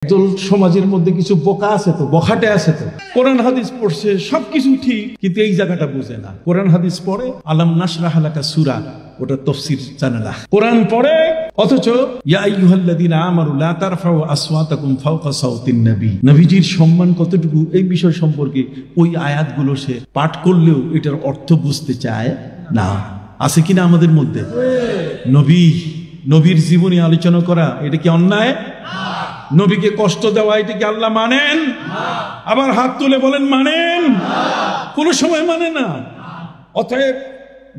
একদল সমাজের মধ্যে কিছু বোকা আছে তো, বখাটে আছে তো, কোরআন হাদিস পড়ছে সবকিছু ঠিক, কিন্তু এই জায়গাটা বুঝে না। কোরআন হাদিস পড়ে, আলাম নাশরাহ লাকা সূরা, ওটা তাফসীর জানে না। কোরআন পড়ে অথচ ইয়া আইয়ুহাল্লাযীনা আমানু লা তারফাউ আসওয়াতাকুম ফাওকা সাওতিন নবী, নবীজির সম্মান কতটুকু এই বিষয় সম্পর্কে ওই আয়াতগুলো সে পাঠ করলেও এটার অর্থ বুঝতে চায় না। আছে কিনা আমাদের মধ্যে? নবীর জীবনী আলোচনা করা এটা কি অন্যায়? নবীকে কষ্ট দেওয়া এটা কি আল্লাহ মানেন? আবার হাত তুলে বলেন মানেন? কোন সময় মানে না। অতএব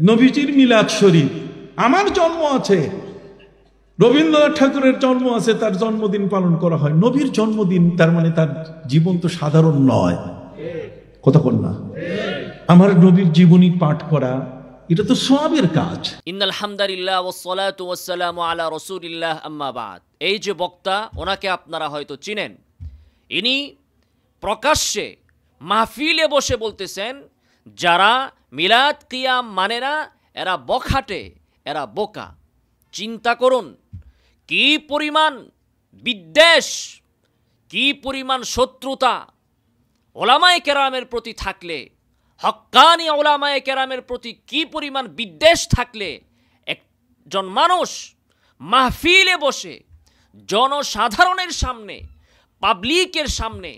নবীজির মিলাদ শরীফ, আমার জন্ম আছে, রবীন্দ্রনাথ ঠাকুরের জন্ম আছে, তার জন্মদিন পালন করা হয়। নবীর জন্মদিন, তার মানে তার জীবন তো সাধারণ নয়। কথা বল না? আমার নবীর জীবনী পাঠ করা এটা তো সওয়াবের কাজ। ইন্নাল হামদুলিল্লাহ ওয়াসসালাতু ওয়াসসালামু আলা রাসূলিল্লাহ আম্মা বাদ। এই যে বক্তা, ওনাকে আপনারা হয়তো চিনেন। ইনি প্রকাশ্যে মাহফিলে বসে বলতেছেন, যারা মিলাদ কিয়াম মানে না এরা বখাটে, এরা বোকা। চিন্তা করুন কি পরিমাণ বিদ্বেষ, কি পরিমাণ শত্রুতা ওলামায়ে কেরামের প্রতি থাকলে, হক্কানি ওলামায়ে কেরামের প্রতি কি পরিমাণ বিদ্বেষ থাকলে একজন মানুষ মাহফিলে বসে জনসাধারণের সামনে, পাবলিকের সামনে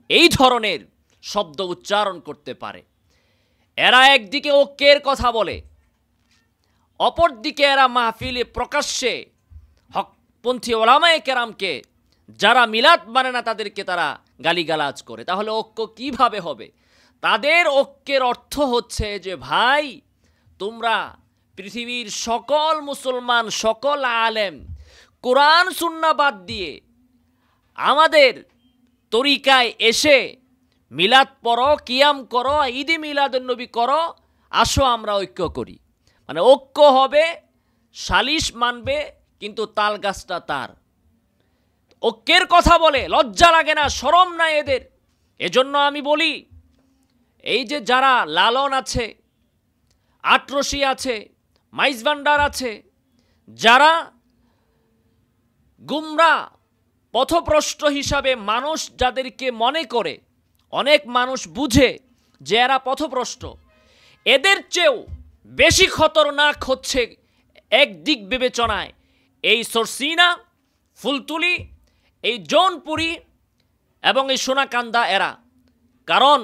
এই ধরনের শব্দ উচ্চারণ করতে পারে। এরা একদিকে ঐক্যের কথা বলে, অপরদিকে এরা মাহফিলে প্রকাশ্যে হকপন্থী ওলামায়ে কেরামকে, যারা মিলাদ মানে না তাদেরকে তারা গালিগালাজ করে। তাহলে ঐক্য কিভাবে হবে? তাদের ঐক্যের অর্থ হচ্ছে যে ভাই, তোমরা পৃথিবীর সকল মুসলমান, সকল আলেম কোরআন সুন্নাহ বাদ দিয়ে আমাদের তরিকায় এসে মিলাদ পড়ো, কিয়াম করো, ঈদে মিলাদুন্নবী করো, আসো আমরা ঐক্য করি। মানে ঐক্য হবে, সালিশ মানবে, কিন্তু তাল গাছটা তার। ঐক্যের কথা বলে লজ্জা লাগে না, শরম নাই এদের। এজন্য আমি বলি, এই যে যারা লালন আছে, আটরশি আছে, মাইজ ভান্ডার আছে, যারা গুমরা পথভ্রষ্ট হিসাবে মানুষ যাদেরকে মনে করে, অনেক মানুষ বুঝে যে এরা পথভ্রষ্ট, এদের চেয়েও বেশি খতরনাক হচ্ছে একদিক বিবেচনায় এই সরসিনা, ফুলতুলি, এই জৌনপুরি এবং এই সোনাকান্দা এরা। কারণ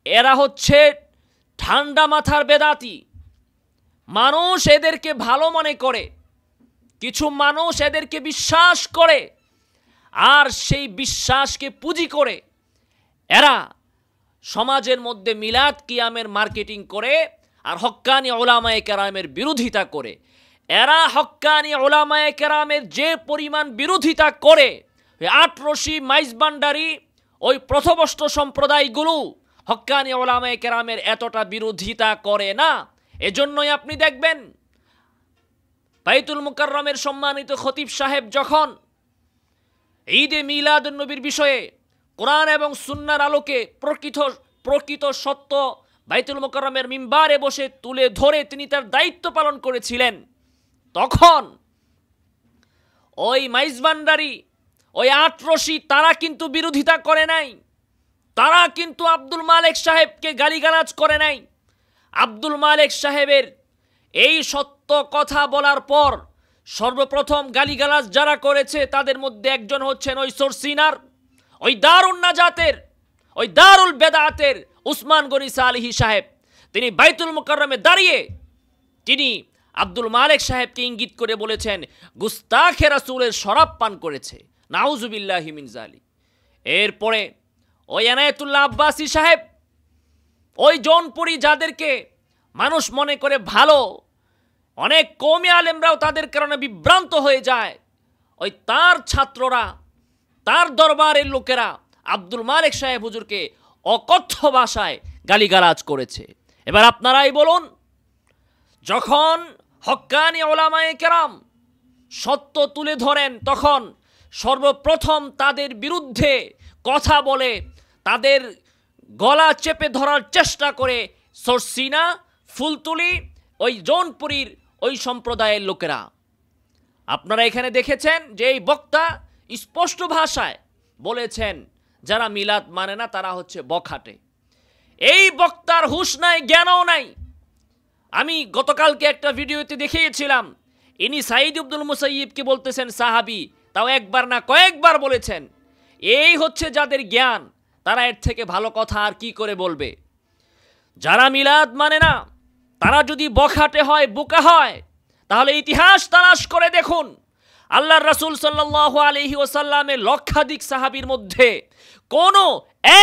এরা হচ্ছে ঠান্ডা মাথার বেদাতি। মানুষ এদেরকে ভালো মনে করে, কিছু মানুষ এদেরকে বিশ্বাস করে, আর সেই বিশ্বাসকে পুঁজি করে এরা সমাজের মধ্যে মিলাদ কিয়ামের মার্কেটিং করে আর হক্কানি ওলামায়ে কেরামের বিরোধিতা করে। এরা হক্কানি ওলামায়ে কেরামের যে পরিমাণ বিরোধিতা করে, আটরশি, মাইজ ভান্ডারি, ওই প্রথভ্রষ্ট সম্প্রদায়গুলো হক্কানি ওলামায়ে কেরামের এতটা বিরোধিতা করে না। এজন্যই আপনি দেখবেন বাইতুল মুকাররমের সম্মানিত খতিব সাহেব যখন ঈদে মিলাদুন্নবীর বিষয়ে কোরআন এবং সুন্নাহর আলোকে প্রকৃত সত্য বাইতুল মুকাররমের মিম্বারে বসে তুলে ধরে তিনি তার দায়িত্ব পালন করেছিলেন, তখন ওই মাইজ ভান্ডারি, ওই আটরশি, তারা কিন্তু বিরোধিতা করে নাই। তারা কিন্তু আব্দুল মালেক সাহেবকে গালিগালাজ করে নাই। আব্দুল মালেক সাহেবের এই সত্য কথা বলার পর সর্বপ্রথম গালিগালাজ যারা করেছে তাদের মধ্যে একজন হচ্ছেন ওই সরসিনার, ওই দারুন নাজাতের, ওই দারুল বেদাতের উসমান গনি সালিহি সাহেব। তিনি বাইতুল মুকাররমে দাঁড়িয়ে তিনি আব্দুল মালেক সাহেবকে ইঙ্গিত করে বলেছেন, গুস্তাখে রাসূলের শরাব পান করেছে, নাউজুবিল্লাহি মিন যালিক। এরপরে ওই এনায়েতুল্লাহ আব্বাসী সাহেব, ওই জৌনপুরি, যাদেরকে মানুষ মনে করে ভালো, অনেক কওমি আলেমরাও তাদের কারণে বিভ্রান্ত হয়ে যায়, ওই তার ছাত্ররা, তার দরবারের লোকেরা আব্দুল মালেক সাহেব হুজুরকে অকথ্য ভাষায় গালিগালাজ করেছে। এবার আপনারাই বলুন, যখন হক্কানি ওলামায়ে কেরাম সত্য তুলে ধরেন, তখন সর্বপ্রথম তাদের বিরুদ্ধে কথা বলে, তাদের গলা চেপে ধরার চেষ্টা করে সরসিনা, ফুলতুলি, ওই জৌনপুরীর ওই সম্প্রদায়ের লোকেরা। আপনারা এখানে দেখেছেন যে এই বক্তা স্পষ্ট ভাষায় বলেছেন যারা মিলাদ মানে না তারা হচ্ছে বখাটে। এই বক্তার হুঁশ নাই, জ্ঞানও নাই। আমি গতকালকে একটা ভিডিওতে দেখিয়েছিলাম, ইনি সাঈদ ইবনুল মুসাইয়িবকে বলতেছেন সাহাবী, তাও একবার না কয়েকবার বলেছেন। এই হচ্ছে যাদের জ্ঞান, তারা এর থেকে ভালো কথা আর কি করে বলবে। যারা মিলাদ মানে না তারা যদি বখাটে হয়, বোকা হয়, তাহলে ইতিহাস তালাশ করে দেখুন আল্লাহর রাসূল সাল্লাল্লাহু আলাইহি ওয়াসাল্লামের লক্ষাধিক সাহাবীর মধ্যে কোনো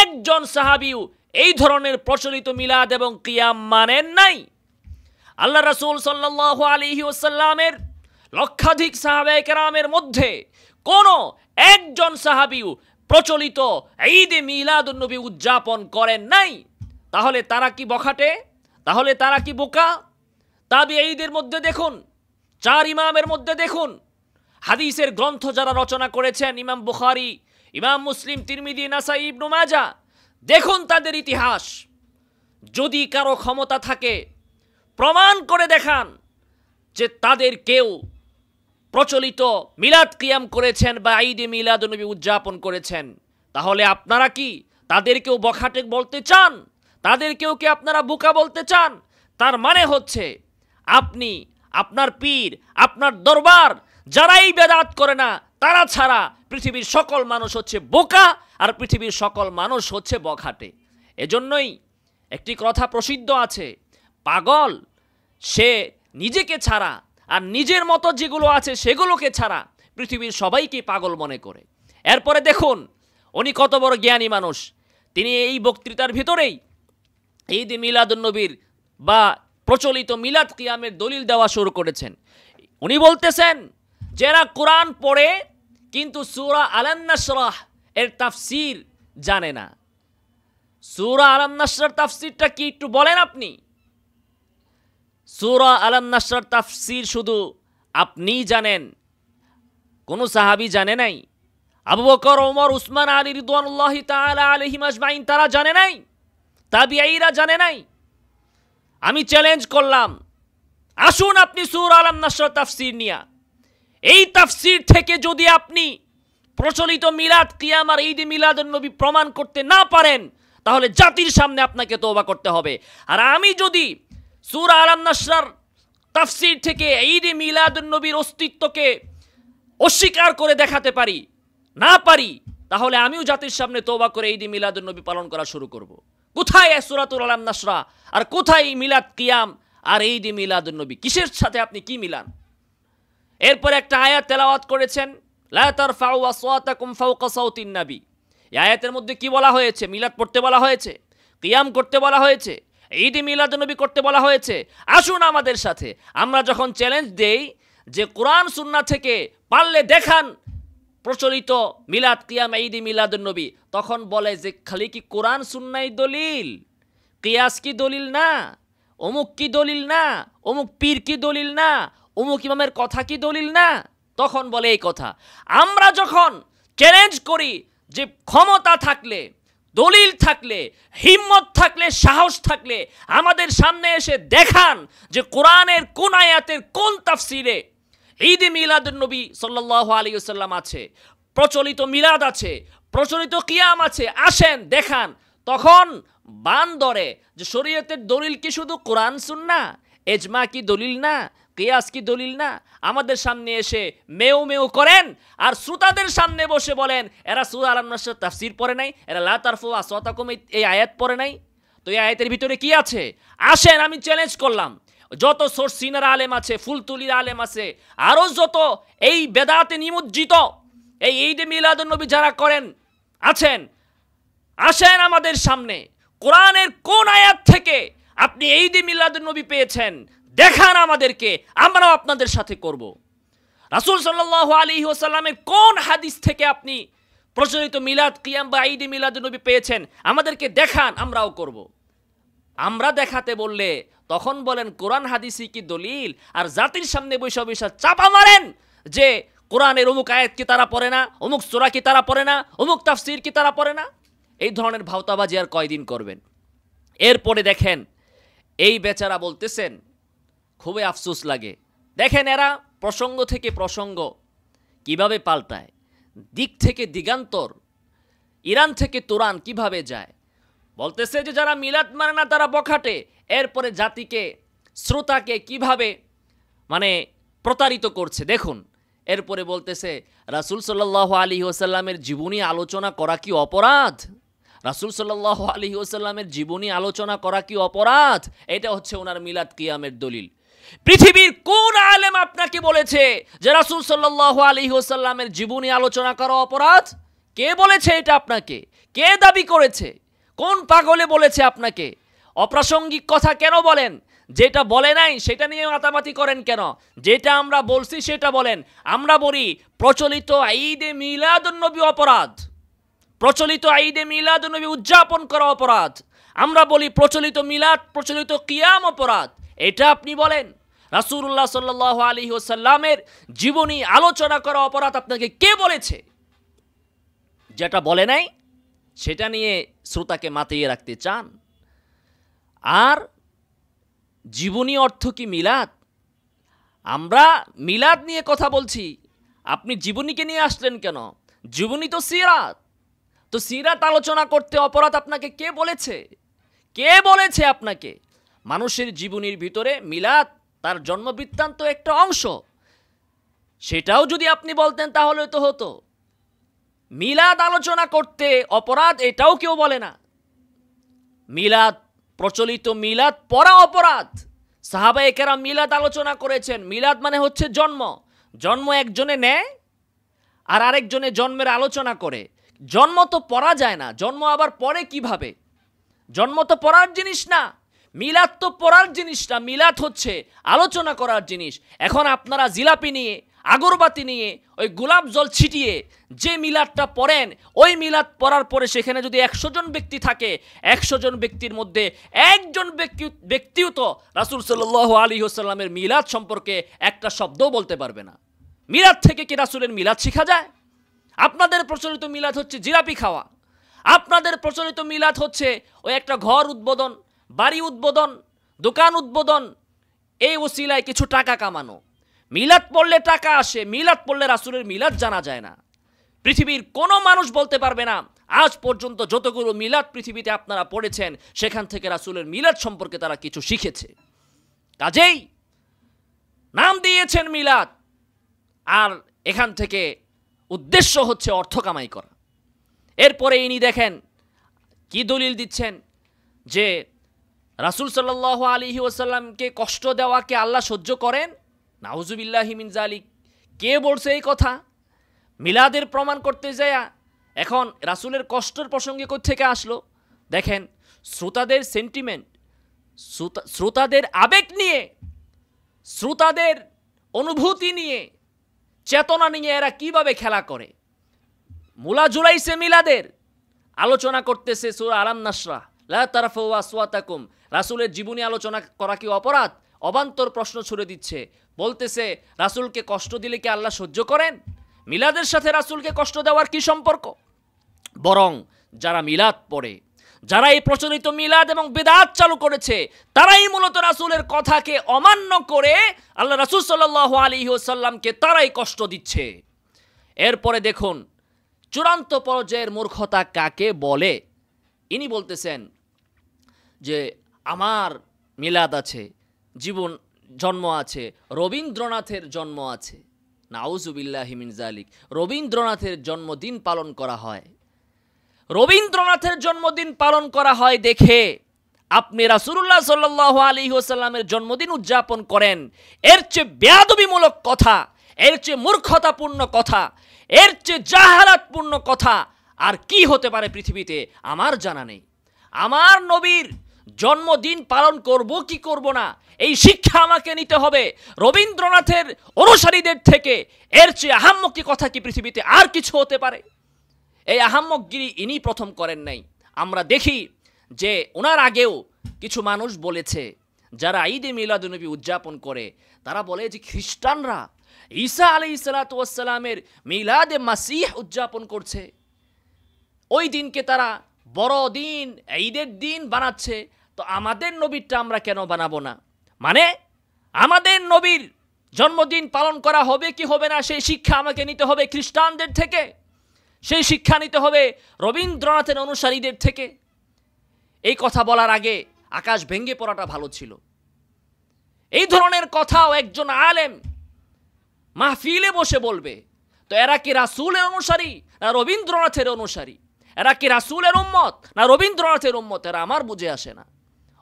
একজন সাহাবীও এই ধরনের প্রচলিত মিলাদ এবং কিয়াম মানেন নাই। আল্লাহ রাসূল সাল্লাল্লাহু আলাইহি ওয়াসাল্লামের লক্ষাধিক সাহাবায়ে কেরামের মধ্যে কোনো একজন সাহাবীও প্রচলিত ঈদে মিলাদুন নবী উদযাপন করেন নাই। তাহলে তারা কি বখাটে? তাহলে তারা কি বোকা? তাবিঈদের মধ্যে দেখুন, 4 ইমামের মধ্যে দেখুন, হাদিসের গ্রন্থ যারা রচনা করেছেন, ইমাম বুখারী, ইমাম মুসলিম, তিরমিজি, নাসাই, ইবনে মাজাহ, দেখুন তাদের ইতিহাস। যদি কারো ক্ষমতা থাকে প্রমাণ করে দেখান যে তাদের কেউ প্রচলিত মিলাদ কিয়াম করেছেন বা ঈদে মিলাদুন নবী উদযাপন করেছেন, তাহলে আপনারা কি তাদেরকেও বখাটে বলতে চান? তাদেরকেও কি আপনারা বোকা বলতে চান? তার মানে হচ্ছে আপনি, আপনার পীর, আপনার দরবার যারাই বেদাত করে না তারা ছাড়া পৃথিবীর সকল মানুষ হচ্ছে বোকা, আর পৃথিবীর সকল মানুষ হচ্ছে বখাটে। এজন্যই একটি কথা প্রসিদ্ধ আছে, পাগল সে নিজেকে ছাড়া আর নিজের মতো যেগুলো আছে সেগুলোকে ছাড়া পৃথিবীর সবাইকে পাগল মনে করে। এরপরে দেখুন উনি কত বড় জ্ঞানী মানুষ। তিনি এই বক্তৃতার ভিতরেই ঈদ মিলাদুন নবীর বা প্রচলিত মিলাদ কিয়ামের দলিল দেওয়া শুরু করেছেন। উনি বলতেছেন যারা কোরআন পড়ে কিন্তু সূরা আলান নাশরাহ এর তাফসীর জানে না। সূরা আলান নাশরার তাফসীরটা কি একটু বলেন আপনি? সূরা আলান নাশরার তাফসীর শুধু আপনিই জানেন, কোন সাহাবী জানে নাই। আবু বকর, ওমর, উসমান, আলী রিদওয়ানুল্লাহি তাআলা আলাইহিম আজমাইন তারা জানে নাই, তাবিঈরা জানে নাই। আমি চ্যালেঞ্জ করলাম, আসুন আপনি সূরা আলান নাশর তাফসীর নিয়া, এই তাফসীর থেকে যদি আপনি প্রচলিত মিলাদ কিয়াম আর ঈদ মিলাদুন নবী প্রমাণ করতে না পারেন, তাহলে জাতির সামনে আপনাকে তওবা করতে হবে। আর আমি যদি সূরা আলান নাশর তাফসীর থেকে ঈদ মিলাদুন নবীর অস্তিত্বকে অস্বীকার করে দেখাতে পারি, না পারি, তাহলে আমিও জাতির সামনে তওবা করে ঈদ মিলাদুন নবী পালন করা শুরু করব। কোথায় সূরাতুল আলান নাশরা আর কোথায় মিলাদ কিয়াম আর ঈদ মিলাদুন নবী? কিসের সাথে আপনি কি মিলান? এরপর একটা আয়াত তেলাওয়াত করেছেন, লা তারফাউ আসওয়াতাকুম ফাওকা সাওতিন নবী। এই আয়াতের মধ্যে কি বলা হয়েছে? মিলাদ পড়তে বলা হয়েছে, কিয়াম করতে বলা হয়েছে, ঈদ মিলাদুন নবী করতে বলা হয়েছে। আসুন আমাদের সাথে, আমরা যখন চ্যালেঞ্জ দেই যে কোরআন সুন্নাহ থেকে পারলে দেখান প্রচলিত মিলাদ কিয়াম ঈদ মিলাদুন নবী, তখন বলে যে খালি কি কোরআন সুন্নাহই দলিল, কিয়াস কি দলিল না, অমুক কি দলিল না, অমুক পীর কি দলিল না, অমুক ইমামের কথা কি দলিল না। তখন বলে এই কথা। আমরা যখন চ্যালেঞ্জ করি যে ক্ষমতা থাকলে, দলিল থাকলে, হিম্মত থাকলে, সাহস থাকলে আমাদের সামনে এসে দেখান যে কোরআনের কোন আয়াতের কোন তাফসীরে ঈদ মিলাদুন নবী সাল্লাল্লাহু আলাইহি ওয়াসাল্লাম আছে, প্রচলিত মিলাদ আছে, প্রচলিত কিয়াম আছে, আসেন দেখান। তখন বান ধরে যে শরীয়তের দলিল কি শুধু কোরআন সুন্নাহ, ইজমা কি দলিল না, কিয়াস কি দলিল না? আমাদের সামনে এসে মেও মেও করেন আর শ্রোতাদের সামনে বসে বলেন এরা সূরা আলান নাশর তাফসীর পড়ে নাই, এরা লা তারফু আসওয়াতাকুম এই আয়াত পড়ে নাই। তো এই আয়াতের ভিতরে কি আছে? আসেন, আমি চ্যালেঞ্জ করলাম, যত সিনার আলেম আছে, ফুলতুলির আলেম আছে, আরও যত এই বেদাতে নিমজ্জিত এই ঈদ মিলাদুন নবী যারা করেন আছেন, আসেন আমাদের সামনে কোরআনের কোন আয়াত থেকে আপনি ঈদ মিলাদুন নবী পেয়েছেন দেখান আমাদেরকে, আমরাও আপনাদের সাথে করব। রাসূল সাল্লাল্লাহু আলাইহি ওয়াসাল্লামের কোন হাদিস থেকে আপনি প্রচলিত মিলাদ কিয়াম বা ঈদ মিলাদুন নবী পেয়েছেন আমাদেরকে দেখান, আমরাও করব। আমরা দেখাতে বললে তখন বলেন কোরআন হাদিসই কি দলিল, আর জাতির সামনে বৈশা বৈশা চাপা মারেন যে কোরআনের অমুক আয়াত কি তারা পড়ে না, অমুক সূরা কি তারা পড়ে না, অমুক তাফসীর কি তারা পড়ে না। এই ধরনের ভাওতাবাজি আর কয়দিন করবেন? এরপরে দেখেন এই বেচারা বলতেছেন, খুবই আফসোস লাগে, দেখেন এরা প্রসঙ্গ থেকে প্রসঙ্গ কিভাবে পাল্টায়। দিক থেকে দিগান্তর, ইরান থেকে তুরান কিভাবে যায়। বলতেছে যে যারা মিলাদ মানে না তারা বখাটে। এরপরে জাতিকে, শ্রোতাকে কিভাবে মানে প্রতারিত করছে দেখুন। এরপরে বলতেছে রাসূল সাল্লাল্লাহু আলাইহি ওয়াসাল্লামের জীবনী আলোচনা করা কি অপরাধ? রাসূল সাল্লাল্লাহু আলাইহি ওয়াসাল্লামের জীবনী আলোচনা করা কি অপরাধ? এটা হচ্ছে ওনার মিলাদ কিয়ামের দলিল। পৃথিবীর কোন আলেম আপনাকে বলেছে যে রাসূল সাল্লাল্লাহু আলাইহি ওয়াসাল্লামের জীবনী আলোচনা করা অপরাধ? কে বলেছে এটা আপনাকে? কে দাবি করেছে? কোন পাগলে বলেছে আপনাকে? অপ্রাসঙ্গিক কথা কেন বলেন? যেটা বলে নাই সেটা নিয়ে মাতামাতি করেন কেন? যেটা আমরা বলছি সেটা বলেন। আমরা বলি প্রচলিত ঈদে মিলাদুন্নবী অপরাধ, প্রচলিত ঈদে মিলাদুন্নবী উদযাপন করা অপরাধ। আমরা বলি প্রচলিত মিলাদ, প্রচলিত কিয়াম অপরাধ। এটা আপনি বলেন। রাসূলুল্লাহ সাল্লাল্লাহু আলাইহি ওয়াসাল্লামের জীবনী আলোচনা করা অপরাধ আপনাকে কে বলেছে? যেটা বলে নাই সেটা নিয়ে শ্রোতাকে মাতিয়ে রাখতে চান। আর জীবনী অর্থ কি মিলাদ? আমরা মিলাদ নিয়ে কথা বলছি, আপনি জীবনীকে নিয়ে আসলেন কেন? জীবনী তো সিরাত, তো সিরাত আলোচনা করতে অপরাধ আপনাকে কে বলেছে? কে বলেছে আপনাকে? মানুষের জীবনীর ভিতরে মিলাদ, তার জন্মবৃত্তান্ত একটা অংশ, সেটাও যদি আপনি বলতেন তাহলে তো হতো। মিলাদ আলোচনা করতে অপরাধ এটাও কেউ বলে না। মিলাদ, প্রচলিত মিলাদ পড়া অপরাধ। সাহাবায়ে কেরাম মিলাদ আলোচনা করেছেন। মিলাদ মানে হচ্ছে জন্ম। জন্ম একজনে নেয় আর আরেকজনে জন্মের আলোচনা করে। জন্ম তো পড়া যায় না, জন্ম আবার পড়ে কিভাবে? জন্ম তো পড়ার জিনিস না, মিলাদ তো পড়ার জিনিস না, মিলাদ হচ্ছে আলোচনা করার জিনিস। এখন আপনারা জিলাপি নিয়ে, আগরবাতি নিয়ে, ওই গোলাপ জল ছিটিয়ে যে মিলাদটা পড়েন, ওই মিলাদ পড়ার পরে সেখানে যদি 100 জন ব্যক্তি থাকে, 100 জন ব্যক্তির মধ্যে একজন ব্যক্তিও তো রাসূল সাল্লাল্লাহু আলাইহি ওয়াসাল্লামের মিলাদ সম্পর্কে একটা শব্দও বলতে পারবে না। মিলাদ থেকে কি রাসূলের মিলাদ শেখা যায়? আপনাদের প্রচলিত মিলাদ হচ্ছে জিলাপি খাওয়া। আপনাদের প্রচলিত মিলাদ হচ্ছে ওই একটা ঘর উদ্বোধন, বাড়ি উদ্বোধন, দোকান উদ্বোধন, এই ওসিলায় কিছু টাকা কামানো। মিলাদ পড়লে টাকা আসে, মিলাদ পড়লে রাসূলের মিলাদ জানা যায় না। পৃথিবীর কোনো মানুষ বলতে পারবে না আজ পর্যন্ত যতগুলো মিলাদ পৃথিবীতে আপনারা পড়েছেন সেখান থেকে রাসূলের মিলাদ সম্পর্কে তারা কিছু শিখেছে। কাজেই নাম দিয়েছেন মিলাদ, আর এখান থেকে উদ্দেশ্য হচ্ছে অর্থ কামাই করা। এরপরে ইনি দেখেন কি দলিল দিচ্ছেন যে রাসূল সাল্লাল্লাহু আলাইহি ওয়াসাল্লামকে কষ্ট দেওয়াকে আল্লাহ সহ্য করেন। নাউজুবিল্লাহি মিন যালিক। কে বলছে এই কথা? মিলাদের প্রমাণ করতে যায় এখন রাসূলের কষ্টের প্রসঙ্গে কোথা থেকে আসলো? দেখেন শ্রোতাদের সেন্টিমেন্ট, শ্রোতাদের আবেগ নিয়ে, শ্রোতাদের অনুভূতি নিয়ে, চেতনা নিয়ে এরা কিভাবে খেলা করে। মুলা জুলাইছে মিলাদের আলোচনা করতেছে সূরা আলাম নাশরাহ, লা তারফাউ আসওয়াতাকুম। রাসূলের জীবনী আলোচনা করা কি অপরাধ? অবান্তর প্রশ্ন ছুড়ে দিচ্ছে। বলতেছে রাসূলকে কষ্ট দিলে কি আল্লাহ সহ্য করেন? মিলাদের সাথে রাসূলকে কষ্ট দেওয়ার কি সম্পর্ক? বরং যারা মিলাদ পড়ে, যারা এই প্রচলিত মিলাদ এবং বিদআত চালু করেছে, তারাই মূলত রাসূলের কথাকে অমান্য করে আল্লাহ রাসূল সাল্লাল্লাহু আলাইহি ওয়াসাল্লামকে তারাই কষ্ট দিচ্ছে। এরপরে দেখুন চূড়ান্ত পর্যায়ের মূর্খতা কাকে বলে। ইনি বলতেছেন যে আমার মিলাদ আছে, জীবন জন্ম আছে, রবীন্দ্রনাথের জন্ম আছে। নাউজুবিল্লাহি মিন যালিক। রবীন্দ্রনাথের জন্মদিন পালন করা হয়। রবীন্দ্রনাথের জন্মদিন পালন করা হয় দেখে আপনি রাসূলুল্লাহ সাল্লাল্লাহু আলাইহি ওয়াসাল্লামের জন্মদিন উদযাপন করেন। এর চেয়ে বেয়াদবিমূলক কথা, এর চেয়ে মূর্খতাপূর্ণ কথা, এর চেয়ে জাহালাতপূর্ণ কথা আর কি হতে পারে পৃথিবীতে আমার জানা নেই। আমার নবীর জন্মদিন পালন করব কি করব না এই শিক্ষা আমাকে নিতে হবে রবীন্দ্রনাথের অনুসারীদের থেকে। এর চেয়ে আহাম্মকি কথা কি পৃথিবীতে আর কিছু হতে পারে? এই আহাম্মকগিরি ইনি প্রথম করেন নাই। আমরা দেখি যে ওনার আগেও কিছু মানুষ বলেছে যারা ঈদে মিলাদুন্নবী উদযাপন করে, তারা বলে যে খ্রিস্টানরা ঈসা আলাইহিস সালাতু ওয়াস সালামের মিলাদে মাসিহ উদযাপন করছে, ওই দিনকে তারা বড় দিন, ঈদের দিন বানাচ্ছে, তো আমাদের নবীরটা আমরা কেন বানাবো না? মানে আমাদের নবীর জন্মদিন পালন করা হবে কি হবে না সেই শিক্ষা আমাকে নিতে হবে খ্রিস্টানদের থেকে। সেই শিক্ষা নিতে হবে রবীন্দ্রনাথের অনুসারীদের থেকে। এই কথা বলার আগে আকাশ ভেঙে পড়াটা ভালো ছিল। এই ধরনের কথাও একজন আলেম মাহফিলে বসে বলবে, তো এরা কি রাসূলের অনুসারী না রবীন্দ্রনাথের অনুসারী? এরা কি রাসূলের উম্মত না রবীন্দ্রনাথের উম্মত? এরা আমার বুঝে আসে না।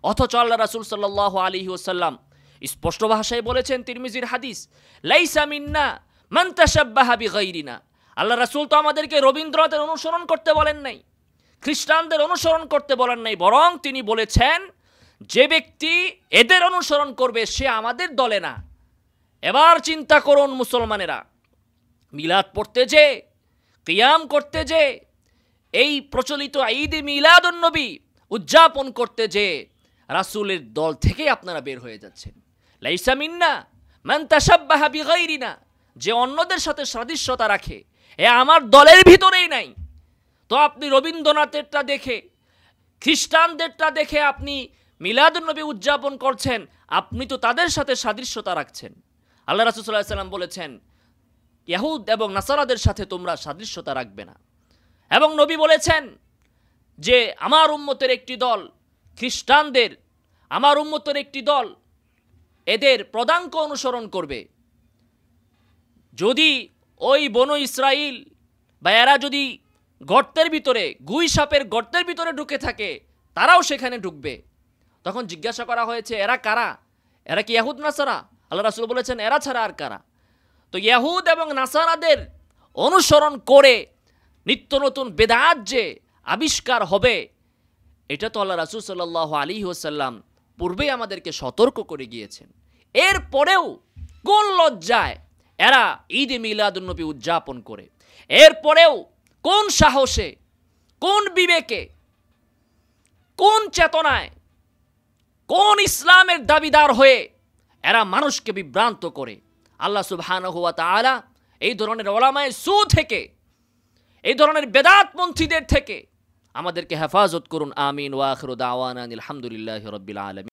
অথচ আল্লাহ রাসূল সাল্লাল্লাহু আলাইহি ওয়াসাল্লাম স্পষ্ট ভাষায় বলেছেন, তিরমিজির হাদিস, লাইসা মিন্না মান তাশাব্বাহা বিগাইরিনা। আল্লাহ রাসূল তো আমাদেরকে রবীন্দ্রনাথের অনুসরণ করতে বলেন নাই, খ্রিস্টানদের অনুসরণ করতে বলেন নাই, বরং তিনি বলেছেন যে ব্যক্তি এদের অনুসরণ করবে সে আমাদের দলে না। এবার চিন্তা করুন মুসলমানেরা, মিলাদ পড়তে যে, কিয়াম করতে যে, এই প্রচলিত ঈদ মিলাদুন নবী উদযাপন করতে যে রাসূলের দল থেকে আপনারা বের হয়ে যাচ্ছেন। লাইসা মিন্না মান তাশাব্বাহা বিগাইরিনা, যে অন্যদের সাথে সাদৃশ্যতা রাখে এ আমার দলের ভিতরেই নাই। তো আপনি রবীন্দ্রনাথেরটা দেখে, খ্রিস্টানদেরটা দেখে আপনি মিলাদুন নবী উদযাপন করছেন, আপনি তো তাদের সাথে সাদৃশ্যতা রাখছেন। আল্লাহ রাসূল সাল্লাল্লাহু আলাইহি ওয়াসাল্লাম বলেছেন, ইহুদ এবং নাসারাদের সাথে তোমরা সাদৃশ্যতা রাখবে না। এবং নবী বলেছেন যে আমার উম্মতের একটি দল খ্রিস্টানদের, আমার উম্মতের একটি দল এদের পদাঙ্ক অনুসরণ করবে। যদি ওই বনু ইসরাইল বা এরা যদি গর্তের ভিতরে, গুই সাপের গর্তের ভিতরে ঢুকে থাকে, তারাও সেখানে ঢুকবে। তখন জিজ্ঞাসা করা হয়েছে, এরা কারা? এরা কি ইহুদ নাসারা? আল্লাহ রাসূল বলেছেন, এরা ছাড়া আর কারা? তো ইহুদ এবং নাসারাদের অনুসরণ করে নিত্য নতুন বেদাত যে আবিষ্কার হবে, এটা তো আল্লাহ রাসূল সাল্লাল্লাহু আলাইহি ওয়াসাল্লাম পূর্বেই আমাদেরকে সতর্ক করে গিয়েছেন। এরপরেও কোন লজ্জায় এরা ঈদ মিলাদুন নবী উদযাপন করে? এরপরেও কোন সাহসে, কোন বিবেকে, কোন চেতনায়, কোন ইসলামের দাবিদার হয়ে এরা মানুষকে বিভ্রান্ত করে? আল্লাহ সুবহানাহু ওয়া তাআলা এই ধরনের উলামায়ে সু থেকে, এই ধরনের বেদাতপন্থীদের থেকে আমাদেরকে হেফাজত করুন। আমিন। ওয়া আখিরু দাওয়ানা আলহামদুলিল্লাহি রাব্বিল আলামিন।